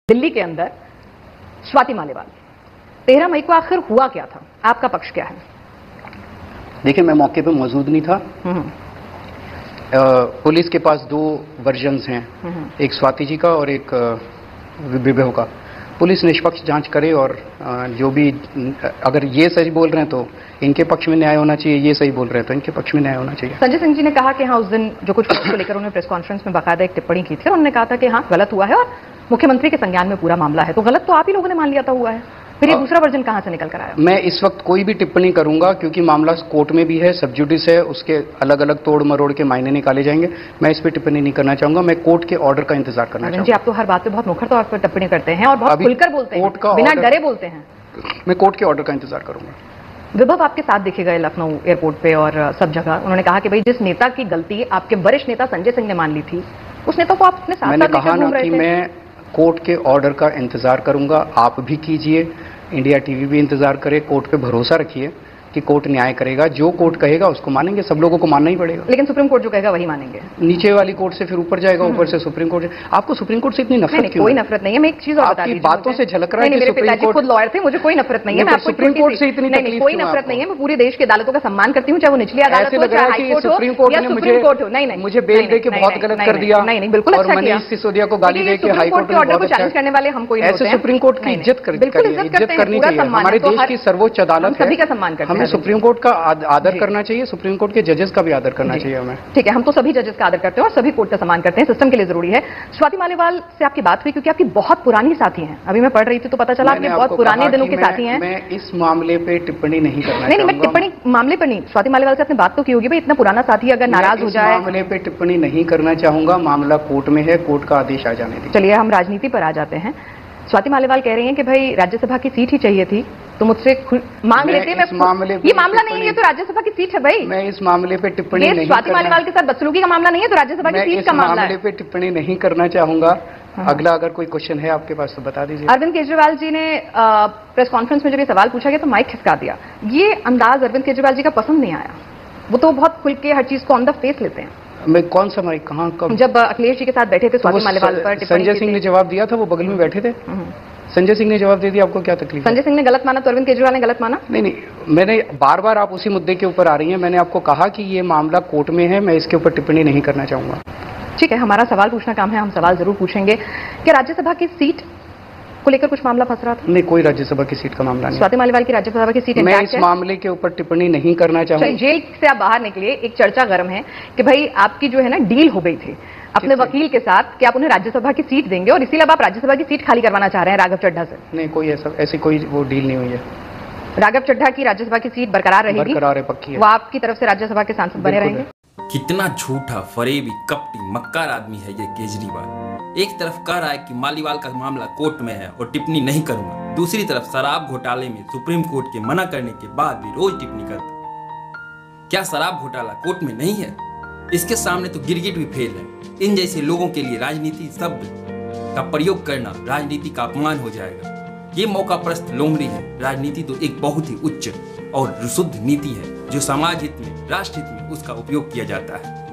दिल्ली के अंदर स्वाति मालेवाल 13 मई को आखिर हुआ क्या था? आपका पक्ष क्या है? देखिए, मैं मौके पे मौजूद नहीं था। पुलिस के पास दो वर्जन्स हैं, एक स्वाति जी का और एक विभव का। पुलिस निष्पक्ष जांच करे और जो भी, अगर ये सही बोल रहे हैं तो इनके पक्ष में न्याय होना चाहिए, ये सही बोल रहे हैं तो इनके पक्ष में न्याय होना चाहिए। संजय सिंह जी ने कहा कि हाँ, उस दिन जो कुछ को लेकर उन्होंने प्रेस कॉन्फ्रेंस में बाकायदा एक टिप्पणी की थी और उन्होंने कहा था कि हाँ, गलत हुआ है और मुख्यमंत्री के संज्ञान में पूरा मामला है। तो गलत तो आप ही लोगों ने मान लिया था हुआ है, फिर ये दूसरा वर्जन कहां से निकल कर आया? मैं इस वक्त कोई भी टिप्पणी करूंगा क्योंकि मामला कोर्ट में भी है, सब जुडिस है, उसके अलग अलग तोड़ मरोड़ के मायने निकाले जाएंगे। मैं इस पर टिप्पणी नहीं करना चाहूंगा। मैं कोर्ट के ऑर्डर का इंतजार करना चाहूंगा। जी, आप तो हर बात पे बहुत मुखर तौर पर टिप्पणी करते हैं और बहुत खुलकर बोलते हैं, बिना डरे बोलते हैं। मैं कोर्ट के ऑर्डर का इंतजार करूंगा। विभव आपके साथ देखे गए लखनऊ एयरपोर्ट पे और सब जगह। उन्होंने कहा कि भाई, जिस नेता की गलती आपके वरिष्ठ नेता संजय सिंह ने मान ली थी, उस नेता को आप अपने साथ मैंने कहा ना कि मैं कोर्ट के ऑर्डर का इंतजार करूंगा। आप भी कीजिए, इंडिया टीवी भी इंतजार करे। कोर्ट पे भरोसा रखिए कि कोर्ट न्याय करेगा। जो कोर्ट कहेगा उसको मानेंगे, सब लोगों को मानना ही पड़ेगा। लेकिन सुप्रीम कोर्ट जो कहेगा वही मानेंगे। नीचे वाली कोर्ट से फिर ऊपर जाएगा, ऊपर से सुप्रीम कोर्ट। आपको सुप्रीम कोर्ट से इतनी नफरत क्यों? कोई नफरत नहीं है। मैं एक चीज और बता दीजिए, बातों से झलक रहा है कि मेरे पिताजी खुद लॉयर थे, मुझे कोई नफरत नहीं है। मैं सुप्रीम कोर्ट से इतनी तकलीफ कोई नफरत नहीं है। मैं पूरे देश की अदालतों का सम्मान करती हूँ, चाहे वो निचली अदालत हो, चाहे हाई कोर्ट हो, सुप्रीम कोर्ट ने मुझे बेल दे के बहुत गलत कर दिया। नहीं, बिल्कुल और मनीष सिसोदिया को गाली दे के हाई कोर्ट के ऑर्डर को चैलेंज करने वाले हम कोई नहीं होते हैं। ऐसे सुप्रीम कोर्ट की इज्जत करनी चाहिए। हमारे देश की सर्वोच्च अदालत है, सभी का सम्मान करते हैं। हमें सुप्रीम कोर्ट का आदर करना चाहिए, सुप्रीम कोर्ट के जजेस का भी आदर करना चाहिए हमें। ठीक है, हम तो सभी जजेस का आदर करते हैं और सभी कोर्ट का सम्मान करते हैं, सिस्टम के लिए जरूरी है। स्वाति मालेवाल से आपकी बात हुई क्योंकि आपकी बहुत पुरानी साथी हैं। अभी मैं पढ़ रही थी तो पता चला आपके बहुत पुराने दिनों के साथी हैं। मैं इस मामले पे टिप्पणी नहीं करना। नहीं, मैं टिप्पणी मामले पर नहीं, स्वाति मालेवाल से आपने बात तो की होगी, भाई इतना पुराना साथी अगर नाराज हो जाए। मामले पे टिप्पणी नहीं करना चाहूंगा। मामला कोर्ट में है, कोर्ट का आदेश आ जाने दीजिए। चलिए, हम राजनीति पर आ जाते हैं। स्वाति मालेवाल कह रही हैं कि भाई, राज्यसभा की सीट ही चाहिए थी तो मुझसे मांग लेते। ये मामला नहीं है, ये तो राज्यसभा की सीट है भाई। मैं इस मामले पे टिप्पणी नहीं। स्वाति मालेवाल के साथ बदसलूकी का मामला नहीं है, तो राज्यसभा की सीट का मामला है। मामले पे टिप्पणी नहीं करना चाहूंगा। अगला अगर कोई क्वेश्चन है आपके पास तो बता दीजिए। अरविंद केजरीवाल जी ने प्रेस कॉन्फ्रेंस में जब ये सवाल पूछा गया तो माइक खिसका दिया। ये अंदाज अरविंद केजरीवाल जी का पसंद नहीं आया। वो तो बहुत खुल के हर चीज को ऑन द फेस लेते हैं। मैं कौन सा माइक, कहाँ, कब? जब अखिलेश जी के साथ बैठे थे स्वाति मालेवाल पर। संजय सिंह ने जवाब दिया था, वो बगल में बैठे थे। संजय सिंह ने जवाब दे दिया, आपको क्या तकलीफ? संजय सिंह ने गलत माना तो अरविंद केजरीवाल ने गलत माना? नहीं, मैंने बार बार, आप उसी मुद्दे के ऊपर आ रही हैं। मैंने आपको कहा कि ये मामला कोर्ट में है, मैं इसके ऊपर टिप्पणी नहीं करना चाहूंगा। ठीक है, हमारा सवाल पूछना काम है, हम सवाल जरूर पूछेंगे। क्या राज्यसभा की सीट को लेकर कुछ मामला फंस रहा था? नहीं, कोई राज्यसभा की सीट का मामला नहीं। स्वाति मालेवाल की राज्यसभा की सीट मैं इस मामले के ऊपर टिप्पणी नहीं करना चाहूंगा। जेल से आप बाहर निकले, एक चर्चा गर्म है कि भाई आपकी जो है ना डील हो गई थी अपने वकील के साथ कि आप उन्हें राज्यसभा की सीट देंगे और इसीलिए आप राज्यसभा की सीट खाली करवाना चाह रहे हैं राघव चड्ढा से। नहीं, कोई ऐसी कोई वो डील नहीं हुई है। राघव चड्ढा की राज्यसभा की सीट बरकरार रहेगी? बरकरार है, पक्की है। वो आपकी तरफ से राज्यसभा के सांसद बने रहेंगे? कितना झूठा, फरेबी, कपटी, मक्कार आदमी है ये केजरीवाल। एक तरफ कह रहा है कि मालीवाल का मामला कोर्ट में है और टिप्पणी नहीं करूंगा, दूसरी तरफ शराब घोटाले में सुप्रीम कोर्ट के मना करने के बाद भी रोज टिप्पणी करता। क्या शराब घोटाला कोर्ट में नहीं है? इसके सामने तो गिरगिट भी फेल है। इन जैसे लोगों के लिए राजनीति शब्द का प्रयोग करना राजनीति का अपमान हो जाएगा। ये मौकापरस्त लोमड़ी है। राजनीति तो एक बहुत ही उच्च और शुद्ध नीति है जो समाज हित में, राष्ट्र हित में उसका उपयोग किया जाता है।